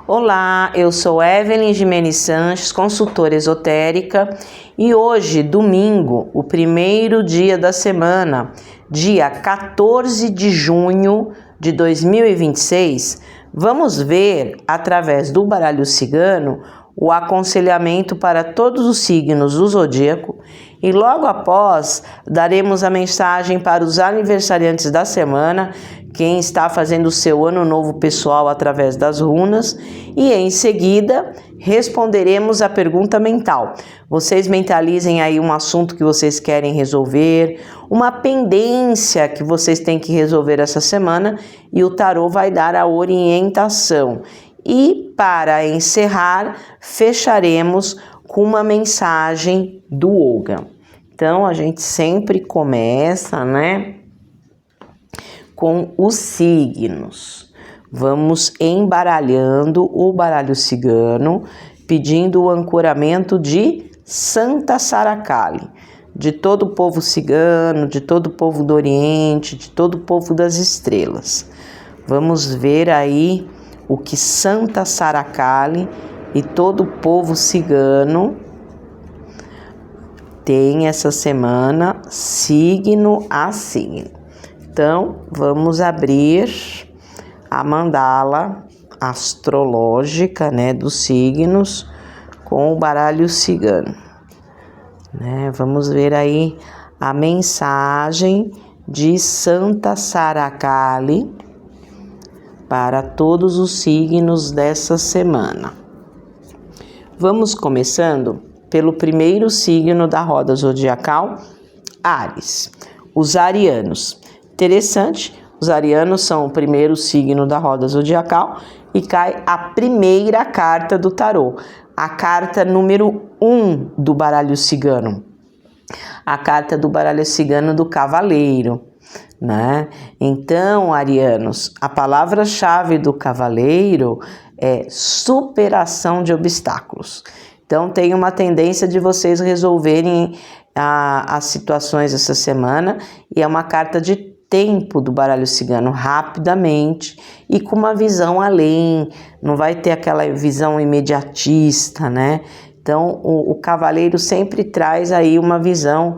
Olá, eu sou Evelyn Gimenez Sanches, consultora esotérica, e hoje, domingo, o primeiro dia da semana, dia 14 de junho de 2026, vamos ver, através do baralho cigano, o aconselhamento para todos os signos do zodíaco e logo após daremos a mensagem para os aniversariantes da semana, quem está fazendo o seu ano novo pessoal através das runas, e em seguida responderemos a pergunta mental. Vocês mentalizem aí um assunto que vocês querem resolver, uma pendência que vocês têm que resolver essa semana e o tarô vai dar a orientação. E para encerrar, fecharemos com uma mensagem do Olga. Então, a gente sempre começa, com os signos. Vamos embaralhando o baralho cigano, pedindo o ancoramento de Santa Sara Kali, de todo o povo cigano, de todo o povo do Oriente, de todo o povo das estrelas. Vamos ver aí o que Santa Sara Kali e todo o povo cigano tem essa semana, signo a signo. Então, vamos abrir a mandala astrológica, dos signos com o baralho cigano. Vamos ver aí a mensagem de Santa Sara Kali para todos os signos dessa semana. Vamos começando pelo primeiro signo da roda zodiacal, Áries, os arianos. Interessante, os arianos são o primeiro signo da roda zodiacal e cai a primeira carta do tarô, a carta número 1 do baralho cigano, a carta do baralho cigano do cavaleiro. Então, arianos, a palavra-chave do cavaleiro é superação de obstáculos. Então, tem uma tendência de vocês resolverem as situações essa semana, e é uma carta de tempo do baralho cigano, rapidamente e com uma visão além, não vai ter aquela visão imediatista, Então, o cavaleiro sempre traz aí uma visão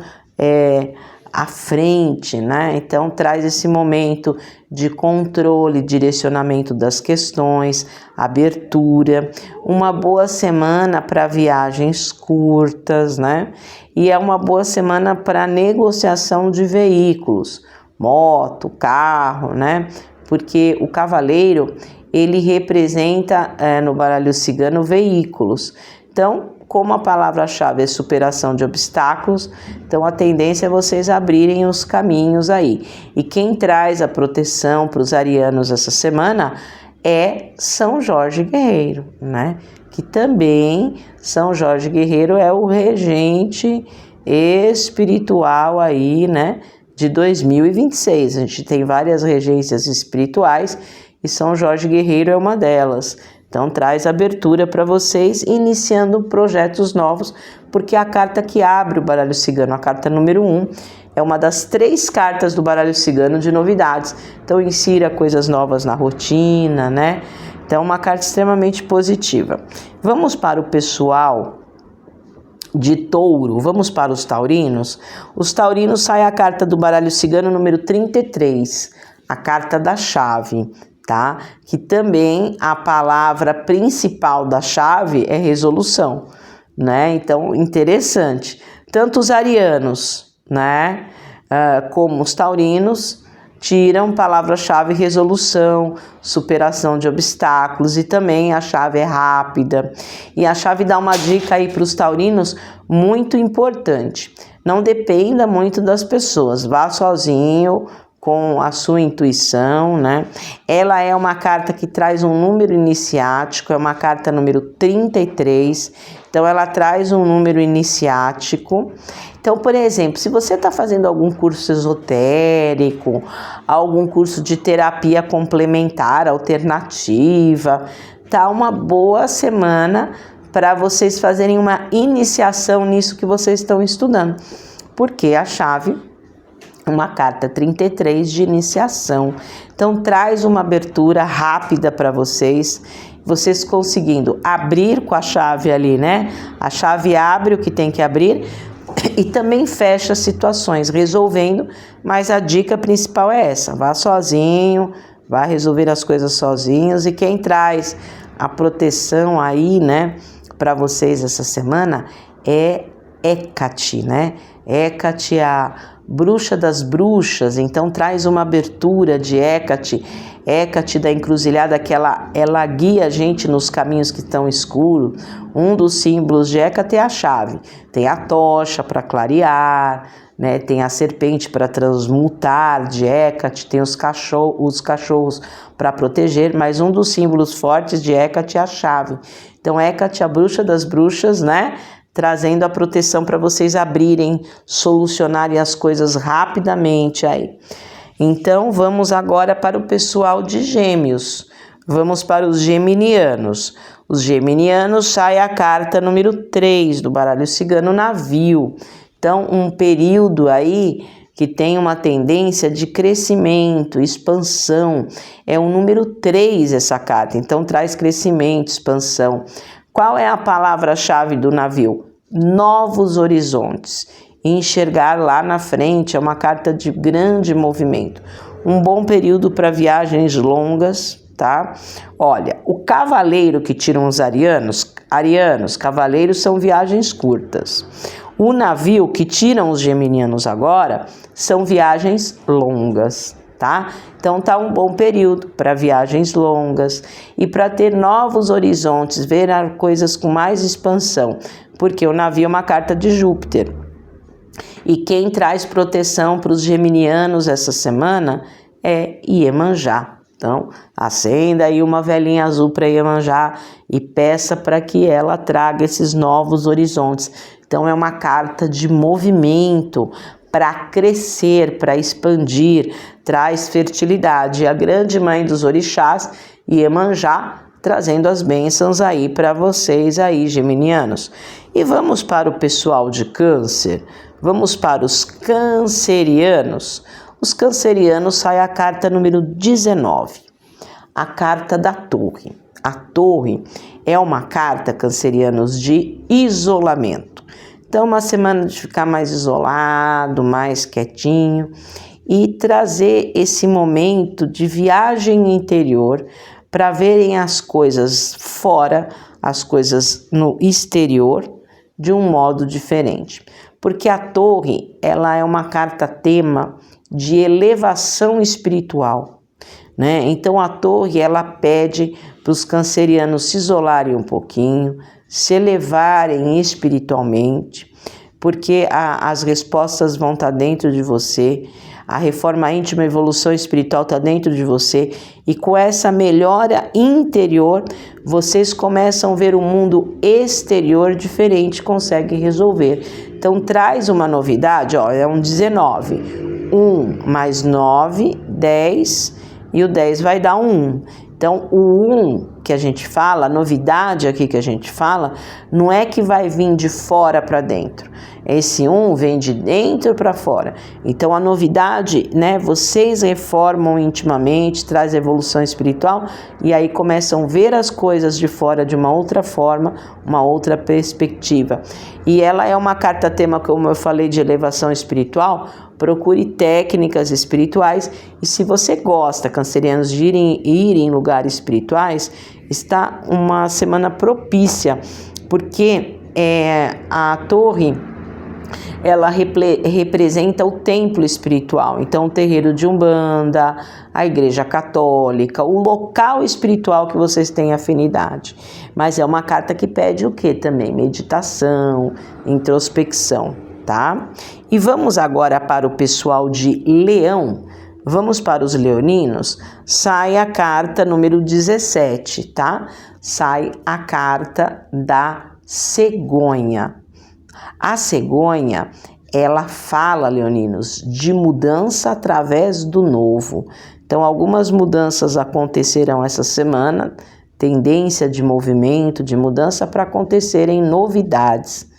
à frente, Então, traz esse momento de controle, direcionamento das questões, abertura, uma boa semana para viagens curtas, E é uma boa semana para negociação de veículos, moto, carro, Porque o cavaleiro, ele representa no baralho cigano veículos. Então, como a palavra-chave é superação de obstáculos, então a tendência é vocês abrirem os caminhos aí. E quem traz a proteção para os arianos essa semana é São Jorge Guerreiro, Que também São Jorge Guerreiro é o regente espiritual aí, de 2026. A gente tem várias regências espirituais e São Jorge Guerreiro é uma delas. Então, traz abertura para vocês, iniciando projetos novos, porque a carta que abre o baralho cigano, a carta número 1, é uma das 3 cartas do baralho cigano de novidades. Então, insira coisas novas na rotina, Então, uma carta extremamente positiva. Vamos para o pessoal de touro, vamos para os taurinos. Os taurinos, sai a carta do baralho cigano número 33, a carta da chave. Que também a palavra principal da chave é resolução, Então, interessante. Tanto os arianos, como os taurinos tiram palavra-chave resolução, superação de obstáculos, e também a chave é rápida. E a chave dá uma dica aí para os taurinos muito importante. Não dependa muito das pessoas, vá sozinho, com a sua intuição, Ela é uma carta que traz um número iniciático, é uma carta número 33, então ela traz um número iniciático. Então, por exemplo, se você está fazendo algum curso esotérico, algum curso de terapia complementar, alternativa, tá uma boa semana para vocês fazerem uma iniciação nisso que vocês estão estudando, porque a chave uma carta 33 de iniciação. Então, traz uma abertura rápida para vocês vocês conseguindo abrir com a chave ali, né? A chave abre o que tem que abrir e também fecha situações, resolvendo, mas a dica principal é essa: vá sozinho, vá resolver as coisas sozinhos, e quem traz a proteção aí, né, para vocês essa semana é Hecate, né? Hecate, a bruxa das bruxas, então traz uma abertura de Hecate. Hecate da encruzilhada, que ela guia a gente nos caminhos que estão escuros. Um dos símbolos de Hecate é a chave. Tem a tocha para clarear, né? Tem a serpente para transmutar de Hecate, tem os cachorros para proteger, mas um dos símbolos fortes de Hecate é a chave. Então Hecate, a bruxa das bruxas, né? Trazendo a proteção para vocês abrirem, solucionarem as coisas rapidamente aí. Então, vamos agora para o pessoal de Gêmeos. Vamos para os geminianos. Os geminianos, sai a carta número 3 do baralho cigano, navio. Então, um período aí que tem uma tendência de crescimento, expansão. É o número 3 essa carta, então traz crescimento, expansão. Qual é a palavra-chave do navio? Novos horizontes. Enxergar lá na frente, é uma carta de grande movimento. Um bom período para viagens longas, tá? Olha, o cavaleiro que tiram os arianos, cavaleiros são viagens curtas. O navio que tiram os geminianos agora são viagens longas, tá? Então tá um bom período para viagens longas e para ter novos horizontes, ver coisas com mais expansão, porque o navio é uma carta de Júpiter. E quem traz proteção para os geminianos essa semana é Iemanjá. Então, acenda aí uma velinha azul para Iemanjá e peça para que ela traga esses novos horizontes. Então, é uma carta de movimento para crescer, para expandir, traz fertilidade. A grande mãe dos orixás, Iemanjá, trazendo as bênçãos aí para vocês aí, geminianos. E vamos para o pessoal de Câncer. Vamos para os cancerianos. Os cancerianos, sai a carta número 19, a carta da torre. A torre é uma carta, cancerianos, de isolamento. Então, uma semana de ficar mais isolado, mais quietinho e trazer esse momento de viagem interior para verem as coisas fora, as coisas no exterior, de um modo diferente. Porque a torre, ela é uma carta tema de elevação espiritual, né? Então a torre, ela pede para os cancerianos se isolarem um pouquinho, se elevarem espiritualmente, porque as respostas vão estar dentro de você, a reforma íntima, a evolução espiritual está dentro de você, e com essa melhora interior, vocês começam a ver o mundo exterior diferente, conseguem resolver. Então traz uma novidade, ó, é um 19, 1 mais 9, 10, e o 10 vai dar um 1. Então o 1 que a gente fala, a novidade aqui que a gente fala, não é que vai vir de fora para dentro. Esse 1 vem de dentro para fora. Então a novidade, né, vocês reformam intimamente, traz evolução espiritual e aí começam a ver as coisas de fora de uma outra forma, uma outra perspectiva. E ela é uma carta tema, como eu falei, de elevação espiritual. Procure técnicas espirituais e se você gosta, cancerianos, de ir em lugares espirituais, está uma semana propícia, porque a torre, ela representa o templo espiritual, então o terreiro de Umbanda, a igreja católica, o local espiritual que vocês têm afinidade. Mas é uma carta que pede o quê também? Meditação, introspecção, tá? E vamos agora para o pessoal de Leão. Vamos para os leoninos, sai a carta número 17, tá? Sai a carta da cegonha. A cegonha, ela fala, leoninos, de mudança através do novo. Então, algumas mudanças acontecerão essa semana, tendência de movimento, de mudança para acontecerem novidades,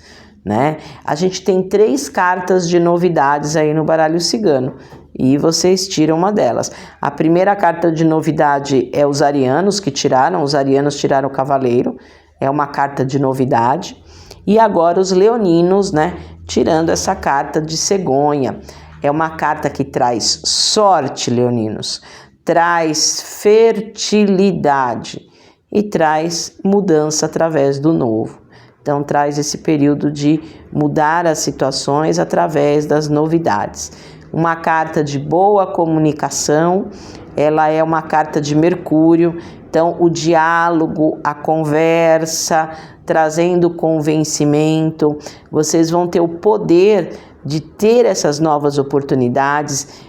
né? A gente tem 3 cartas de novidades aí no baralho cigano. e vocês tiram uma delas. A primeira carta de novidade é os arianos que tiraram, os arianos tiraram o cavaleiro, é uma carta de novidade. E agora os leoninos, né, tirando essa carta de cegonha. É uma carta que traz sorte, leoninos, traz fertilidade e traz mudança através do novo. Então traz esse período de mudar as situações através das novidades. Uma carta de boa comunicação, ela é uma carta de Mercúrio, então o diálogo, a conversa, trazendo convencimento, vocês vão ter o poder de ter essas novas oportunidades,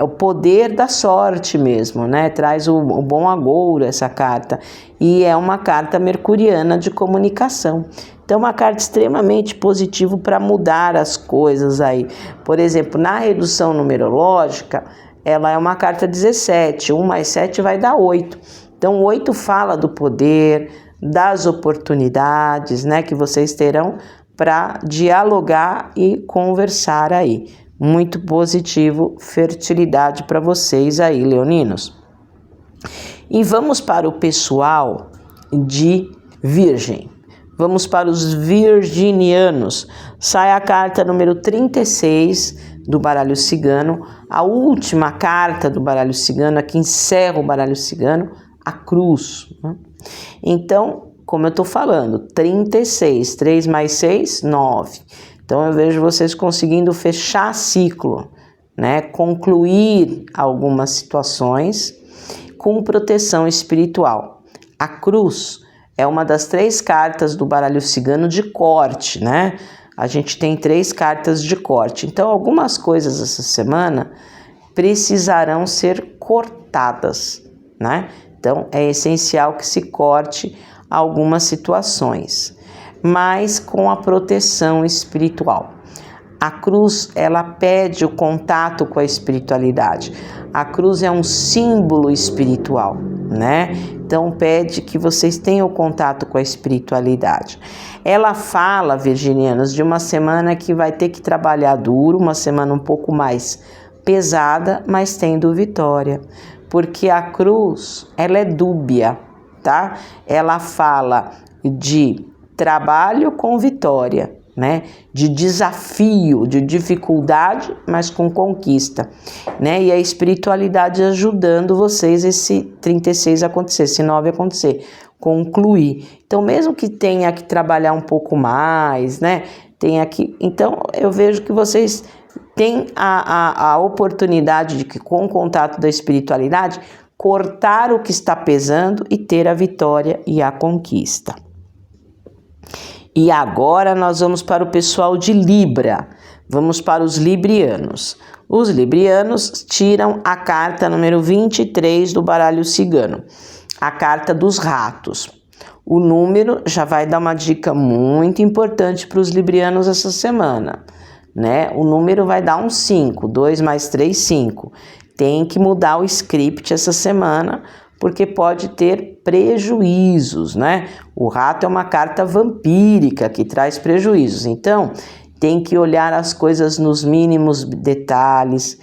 o poder da sorte mesmo, né? Traz o bom agouro essa carta, e é uma carta mercuriana de comunicação. Então, uma carta extremamente positiva para mudar as coisas aí. Por exemplo, na redução numerológica, ela é uma carta 17, 1 mais 7 vai dar 8. Então, 8 fala do poder, das oportunidades, né, que vocês terão para dialogar e conversar aí. Muito positivo, fertilidade para vocês aí, leoninos. E vamos para o pessoal de Virgem. Vamos para os virginianos. Sai a carta número 36 do baralho cigano, a última carta do baralho cigano, a que encerra o baralho cigano, a cruz, né? Então, como eu estou falando, 36, 3 mais 6, 9. Então, eu vejo vocês conseguindo fechar ciclo, né? Concluir algumas situações com proteção espiritual. A cruz é uma das 3 cartas do baralho cigano de corte, né? A gente tem 3 cartas de corte. Então, algumas coisas essa semana precisarão ser cortadas, né? Então, é essencial que se corte algumas situações, mas com a proteção espiritual. A cruz, ela pede o contato com a espiritualidade. A cruz é um símbolo espiritual, né? Então, pede que vocês tenham contato com a espiritualidade. Ela fala, virginianos, de uma semana que vai ter que trabalhar duro, uma semana um pouco mais pesada, mas tendo vitória. Porque a cruz, ela é dúbia, tá? Ela fala de trabalho com vitória, né? De desafio, de dificuldade, mas com conquista, né? E a espiritualidade ajudando vocês esse 36 acontecer, esse 9 acontecer, concluir. Então, mesmo que tenha que trabalhar um pouco mais, né? Então, eu vejo que vocês têm a oportunidade de que, com o contato da espiritualidade, cortar o que está pesando e ter a vitória e a conquista. E agora nós vamos para o pessoal de Libra, vamos para os librianos. Os librianos tiram a carta número 23 do baralho cigano, a carta dos ratos. O número já vai dar uma dica muito importante para os librianos essa semana, né? O número vai dar um 5, 2 mais 3, 5. Tem que mudar o script essa semana, porque pode ter prejuízos, né? O rato é uma carta vampírica que traz prejuízos. Então, tem que olhar as coisas nos mínimos detalhes,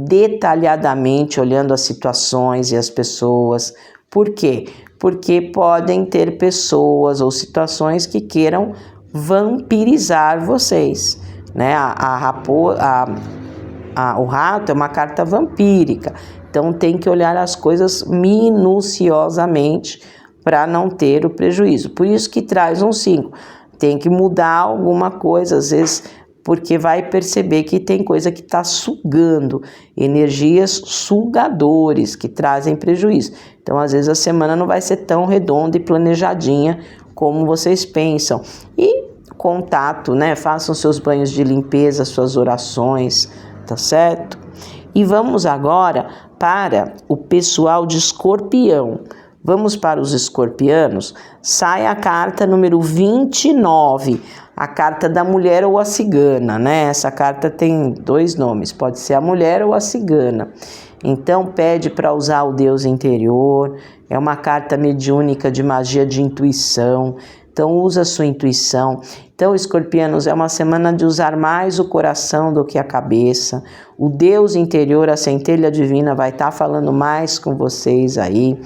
detalhadamente olhando as situações e as pessoas. Por quê? Porque podem ter pessoas ou situações que queiram vampirizar vocês, né? O rato é uma carta vampírica, então tem que olhar as coisas minuciosamente para não ter o prejuízo. Por isso que traz um 5. Tem que mudar alguma coisa, às vezes, porque vai perceber que tem coisa que está sugando, energias sugadores que trazem prejuízo. Então, às vezes, a semana não vai ser tão redonda e planejadinha como vocês pensam. E contato, né? Façam seus banhos de limpeza, suas orações, tá certo? E vamos agora para o pessoal de Escorpião. Vamos para os escorpianos. Sai a carta número 29, a carta da mulher ou a cigana, né? Essa carta tem 2 nomes, pode ser a mulher ou a cigana. Então, pede para usar o Deus interior, é uma carta mediúnica de magia de intuição. Então usa a sua intuição. Então, escorpianos, é uma semana de usar mais o coração do que a cabeça. O Deus interior, a centelha divina, vai estar falando mais com vocês aí.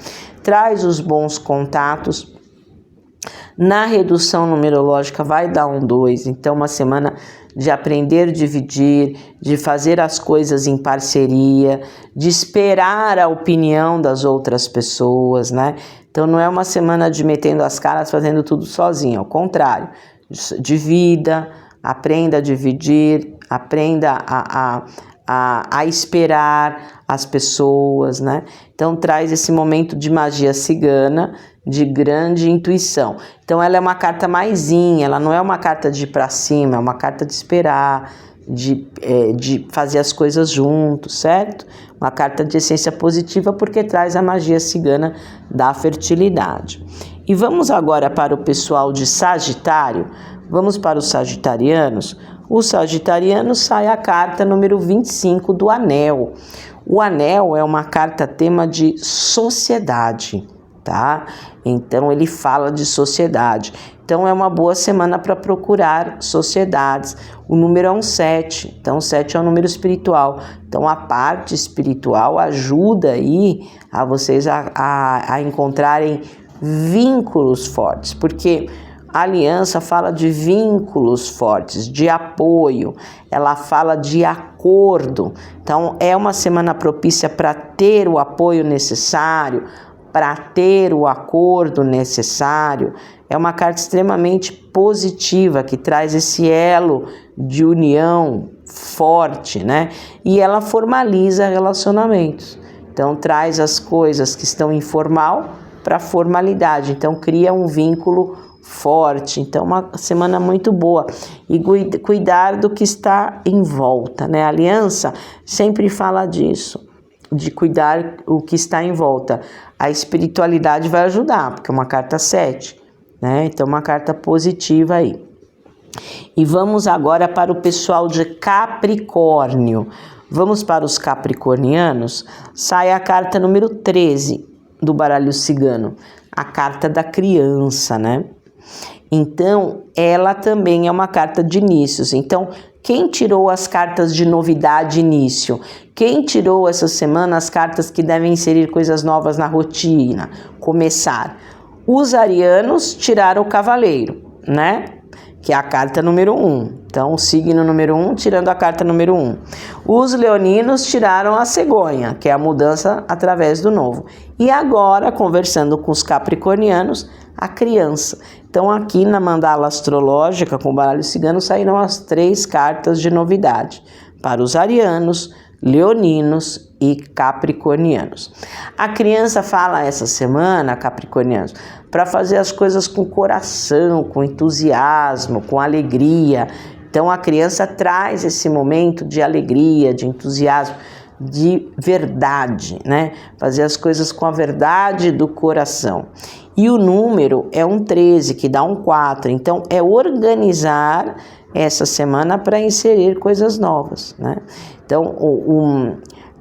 Traz os bons contatos. Na redução numerológica vai dar 1, 2, então uma semana de aprender a dividir, de fazer as coisas em parceria, de esperar a opinião das outras pessoas, né? Então não é uma semana de metendo as caras, fazendo tudo sozinho, ao contrário, divida, aprenda a dividir, aprenda a esperar as pessoas, né? Então traz esse momento de magia cigana, de grande intuição. Então ela é uma carta maisinha, ela não é uma carta de ir pra cima, é uma carta de esperar, de fazer as coisas juntos, certo? Uma carta de essência positiva porque traz a magia cigana da fertilidade. E vamos agora para o pessoal de Sagitário, vamos para os sagitarianos. O sagitariano sai a carta número 25 do Anel. O Anel é uma carta tema de sociedade, tá? Então ele fala de sociedade. Então é uma boa semana para procurar sociedades. O número é um 7, então 7 é um número espiritual. Então a parte espiritual ajuda aí a vocês a encontrarem vínculos fortes, porque a aliança fala de vínculos fortes, de apoio, ela fala de acordo. Então é uma semana propícia para ter o apoio necessário, para ter o acordo necessário. É uma carta extremamente positiva, que traz esse elo de união forte, né? E ela formaliza relacionamentos. Então traz as coisas que estão informal para formalidade. Então cria um vínculo forte. Então uma semana muito boa. E cuidar do que está em volta, né? A aliança sempre fala disso, de cuidar o que está em volta. A espiritualidade vai ajudar, porque é uma carta 7, né? Então uma carta positiva aí. E vamos agora para o pessoal de Capricórnio. Vamos para os capricornianos. Sai a carta número 13 do baralho cigano, a carta da criança, né? Então, ela também é uma carta de inícios. Então, quem tirou as cartas de novidade e início? Quem tirou essa semana as cartas que devem inserir coisas novas na rotina? Começar. Os arianos tiraram o cavaleiro, né? Que é a carta número 1. Então, o signo número 1 tirando a carta número 1. Os leoninos tiraram a cegonha, que é a mudança através do novo. E agora, conversando com os capricornianos, a criança. Então, aqui na mandala astrológica, com o baralho cigano, saíram as 3 cartas de novidade para os arianos, leoninos e capricornianos. A criança fala essa semana, capricornianos, para fazer as coisas com coração, com entusiasmo, com alegria. Então a criança traz esse momento de alegria, de entusiasmo, de verdade, né? Fazer as coisas com a verdade do coração. E o número é um 13, que dá um 4. Então é organizar essa semana para inserir coisas novas, né? Então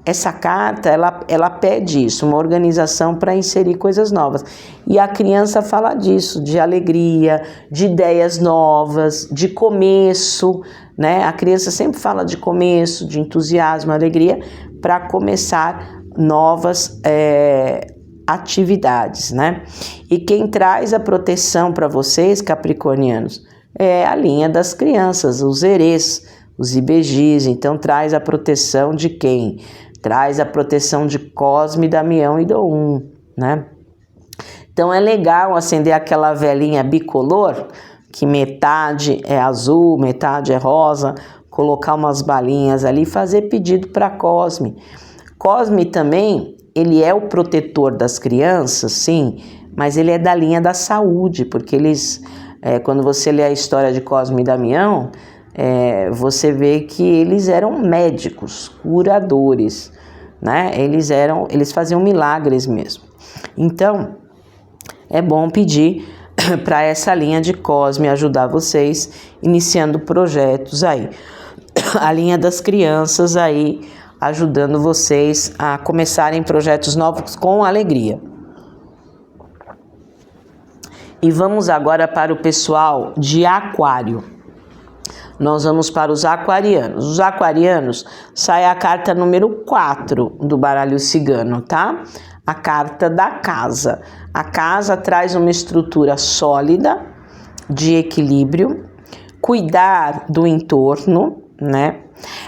essa carta, ela pede isso, uma organização para inserir coisas novas. E a criança fala disso, de alegria, de ideias novas, de começo, né? A criança sempre fala de começo, de entusiasmo, alegria, para começar novas atividades, né? E quem traz a proteção para vocês, capricornianos, é a linha das crianças, os herês, os IBGs. Então traz a proteção de quem? Traz a proteção de Cosme, Damião e Doum, né? Então é legal acender aquela velinha bicolor, que metade é azul, metade é rosa, colocar umas balinhas ali e fazer pedido para Cosme. Cosme também, ele é o protetor das crianças, sim, mas ele é da linha da saúde, porque eles, quando você lê a história de Cosme e Damião, você vê que eles eram médicos, curadores, né? Eles faziam milagres mesmo. Então, é bom pedir para essa linha de Cosme ajudar vocês, iniciando projetos aí. A linha das crianças aí, ajudando vocês a começarem projetos novos com alegria. E vamos agora para o pessoal de Aquário. Nós vamos para os aquarianos. Os aquarianos, sai a carta número 4 do baralho cigano, tá? A carta da casa. A casa traz uma estrutura sólida, de equilíbrio, cuidar do entorno, né?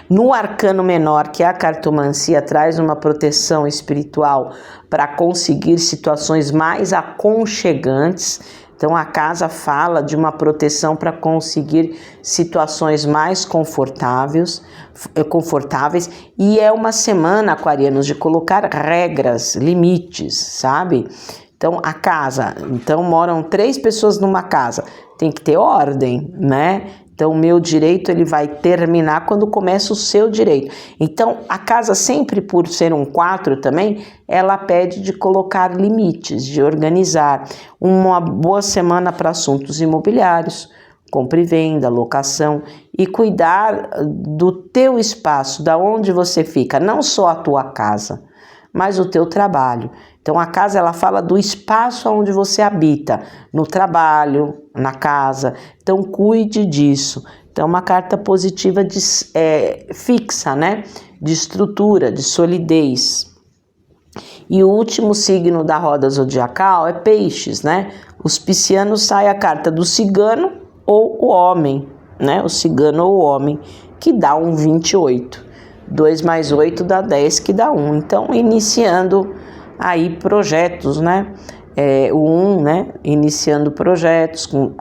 No arcano menor, que é a cartomancia, traz uma proteção espiritual para conseguir situações mais aconchegantes. Então, a casa fala de uma proteção para conseguir situações mais confortáveis, e é uma semana, aquarianos, de colocar regras, limites, sabe? Então, a casa, então moram 3 pessoas numa casa, tem que ter ordem, né? Então, o meu direito ele vai terminar quando começa o seu direito. Então, a casa sempre, por ser um 4 também, ela pede de colocar limites, de organizar. Uma boa semana para assuntos imobiliários, compra e venda, locação, e cuidar do teu espaço, da onde você fica, não só a tua casa, mas o teu trabalho. Então, a casa, ela fala do espaço onde você habita, no trabalho, na casa. Então, cuide disso. Então, uma carta positiva fixa, né? De estrutura, de solidez. E o último signo da roda zodiacal é peixes, né? Os piscianos, sai a carta do cigano ou o homem, né? O cigano ou o homem, que dá um 28. 2 mais 8 dá 10, que dá 1. Então, iniciando aí projetos, né? O 1, né? Iniciando projetos com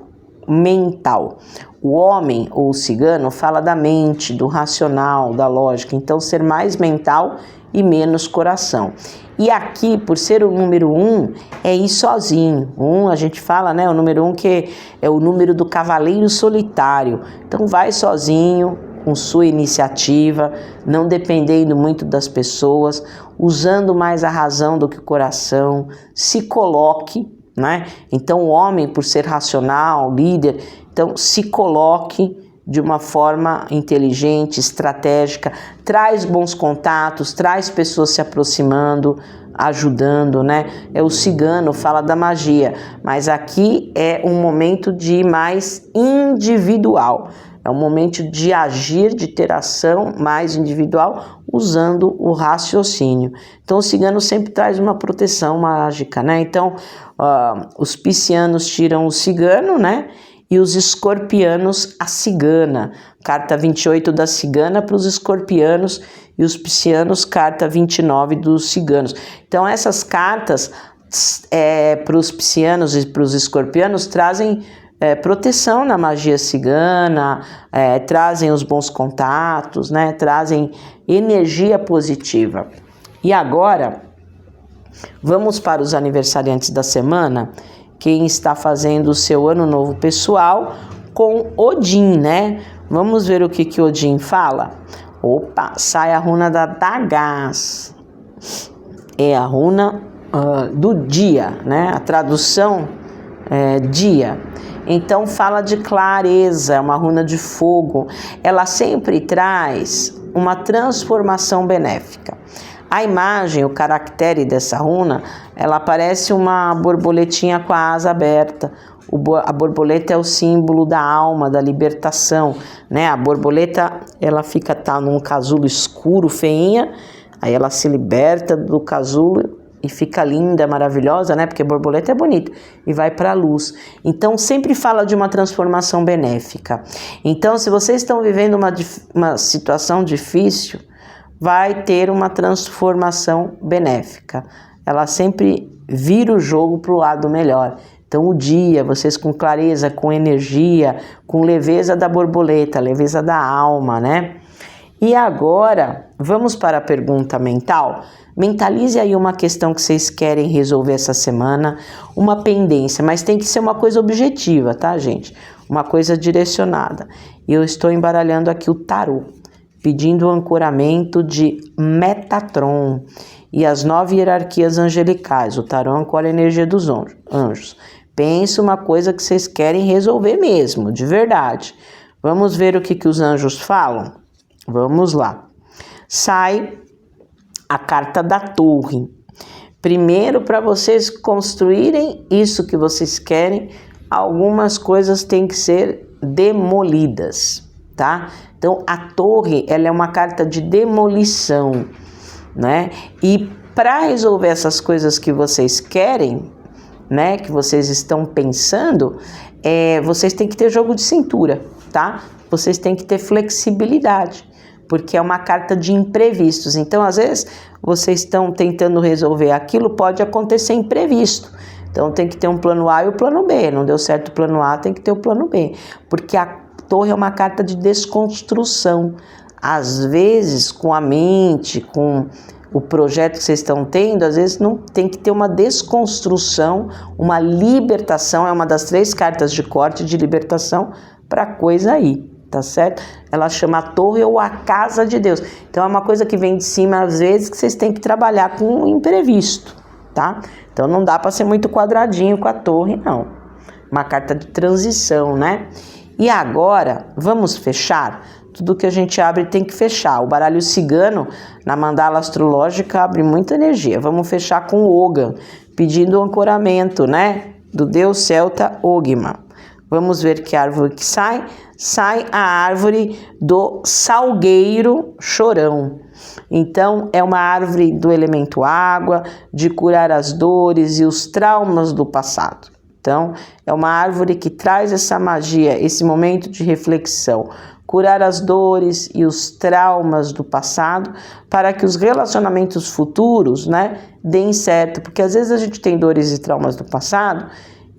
mental. O homem ou o cigano fala da mente, do racional, da lógica. Então, ser mais mental e menos coração. E aqui, por ser o número 1, é ir sozinho. A gente fala, né? O número 1 que é o número do cavaleiro solitário. Então, vai sozinho, com sua iniciativa, não dependendo muito das pessoas, usando mais a razão do que o coração, se coloque, né? Então, o homem, por ser racional, líder, então se coloque de uma forma inteligente, estratégica, traz bons contatos, traz pessoas se aproximando, ajudando, né? O cigano fala da magia, mas aqui é um momento de mais individual. É um momento de agir, de ter ação mais individual, usando o raciocínio. Então, o cigano sempre traz uma proteção mágica, né? Então, os piscianos tiram o cigano, né? E os escorpianos, a cigana. Carta 28 da cigana para os escorpianos e os piscianos, carta 29 dos ciganos. Então, essas cartas para os piscianos e para os escorpianos trazem proteção na magia cigana, trazem os bons contatos, né? Trazem energia positiva. E agora, vamos para os aniversariantes da semana, quem está fazendo o seu ano novo pessoal com Odin, né? Vamos ver o que Odin fala? Opa, sai a runa da Dagaz. É a runa do dia, né? A tradução é dia. Então fala de clareza, é uma runa de fogo. Ela sempre traz uma transformação benéfica. A imagem, o caractere dessa runa, ela parece uma borboletinha com a asa aberta. A borboleta é o símbolo da alma, da libertação, né? A borboleta, ela tá num casulo escuro, feinha, aí ela se liberta do casulo e fica linda, maravilhosa, né? Porque borboleta é bonita e vai para a luz. Então, sempre fala de uma transformação benéfica. Então, se vocês estão vivendo uma situação difícil, vai ter uma transformação benéfica. Ela sempre vira o jogo para o lado melhor. Então, o dia, vocês com clareza, com energia, com leveza da borboleta, leveza da alma, né? E agora, vamos para a pergunta mental? Mentalize aí uma questão que vocês querem resolver essa semana, uma pendência, mas tem que ser uma coisa objetiva, tá, gente? Uma coisa direcionada. E eu estou embaralhando aqui o tarô, pedindo o ancoramento de Metatron e as 9 hierarquias angelicais. O tarô ancora a energia dos anjos. Pense uma coisa que vocês querem resolver mesmo, de verdade. Vamos ver o que os anjos falam? Vamos lá. Sai a carta da torre. primeiro, para vocês construírem isso que vocês querem, algumas coisas têm que ser demolidas, tá? Então, a torre, ela é uma carta de demolição, né? E para resolver essas coisas que vocês querem, né, que vocês estão pensando, vocês têm que ter jogo de cintura, tá? Vocês têm que ter flexibilidade, porque é uma carta de imprevistos. Então, às vezes, vocês estão tentando resolver aquilo, pode acontecer imprevisto. Então, tem que ter um plano A e o plano B. Não deu certo o plano A, tem que ter o plano B, porque a torre é uma carta de desconstrução. Às vezes, com a mente, com o projeto que vocês estão tendo, às vezes não tem que ter uma desconstrução, uma libertação, é uma das 3 cartas de corte de libertação para coisa aí, tá certo? Ela chama a torre ou a casa de Deus. Então é uma coisa que vem de cima, às vezes, que vocês têm que trabalhar com o imprevisto, tá? Então não dá para ser muito quadradinho com a torre, não. Uma carta de transição, né? E agora, vamos fechar? Tudo que a gente abre tem que fechar. O baralho cigano, na mandala astrológica, abre muita energia. Vamos fechar com o Ogan, pedindo o ancoramento, né? Do deus celta Ogma. Vamos ver que árvore que sai. Sai a árvore do salgueiro chorão. Então, é uma árvore do elemento água, de curar as dores e os traumas do passado. Então, é uma árvore que traz essa magia, esse momento de reflexão, curar as dores e os traumas do passado, para que os relacionamentos futuros, né, deem certo. Porque às vezes a gente tem dores e traumas do passado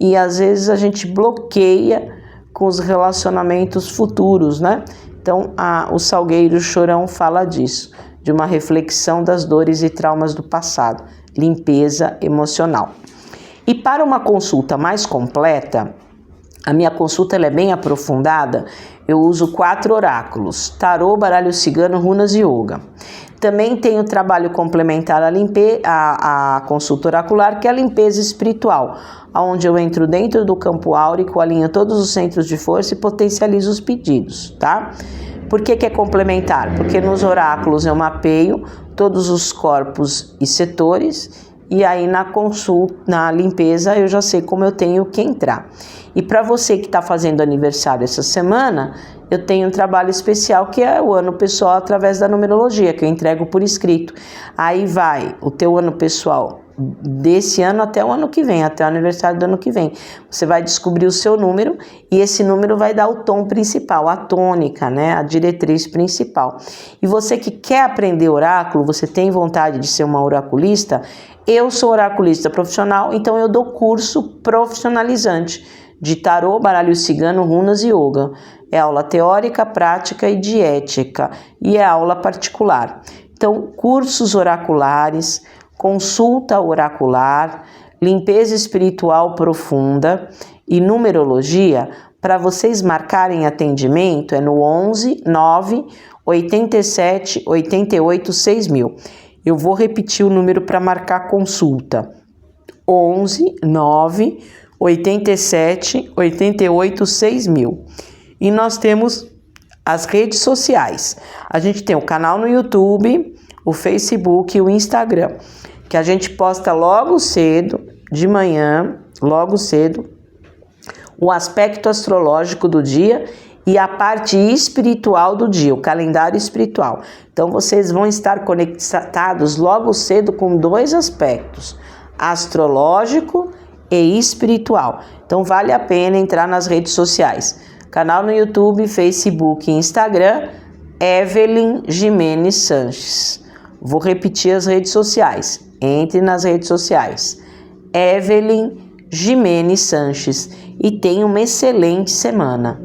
e às vezes a gente bloqueia com os relacionamentos futuros, né? Então, o Salgueiro Chorão fala disso, de uma reflexão das dores e traumas do passado, limpeza emocional. E para uma consulta mais completa, a minha consulta ela é bem aprofundada, eu uso 4 oráculos, tarô, baralho cigano, runas e yoga. Também tenho trabalho complementar à consulta oracular, que é a limpeza espiritual, onde eu entro dentro do campo áurico, alinho todos os centros de força e potencializo os pedidos, tá? Por que é complementar? Porque nos oráculos eu mapeio todos os corpos e setores, e aí na consulta, na limpeza, eu já sei como eu tenho que entrar. E para você que está fazendo aniversário essa semana, eu tenho um trabalho especial que é o ano pessoal através da numerologia, que eu entrego por escrito. Aí vai o teu ano pessoal desse ano até o ano que vem, até o aniversário do ano que vem. Você vai descobrir o seu número e esse número vai dar o tom principal, a tônica, né, a diretriz principal. E você que quer aprender oráculo, você tem vontade de ser uma oraculista, eu sou oraculista profissional, então eu dou curso profissionalizante de tarô, baralho cigano, runas e yoga. É aula teórica, prática e de ética, e é aula particular. Então, cursos oraculares, consulta oracular, limpeza espiritual profunda e numerologia, para vocês marcarem atendimento, é no 11 9 87 88 6000. Eu vou repetir o número para marcar consulta. 11 9 87 88 6000. E nós temos as redes sociais. A gente tem o canal no YouTube, o Facebook e o Instagram, que a gente posta logo cedo, de manhã, logo cedo, o aspecto astrológico do dia e a parte espiritual do dia, o calendário espiritual. Então, vocês vão estar conectados logo cedo com 2 aspectos, astrológico e espiritual. Então, vale a pena entrar nas redes sociais. Canal no YouTube, Facebook e Instagram, Evelyn Jimenez Sanches. Vou repetir as redes sociais. Entre nas redes sociais. Evelyn Jimenez Sanches. E tenha uma excelente semana.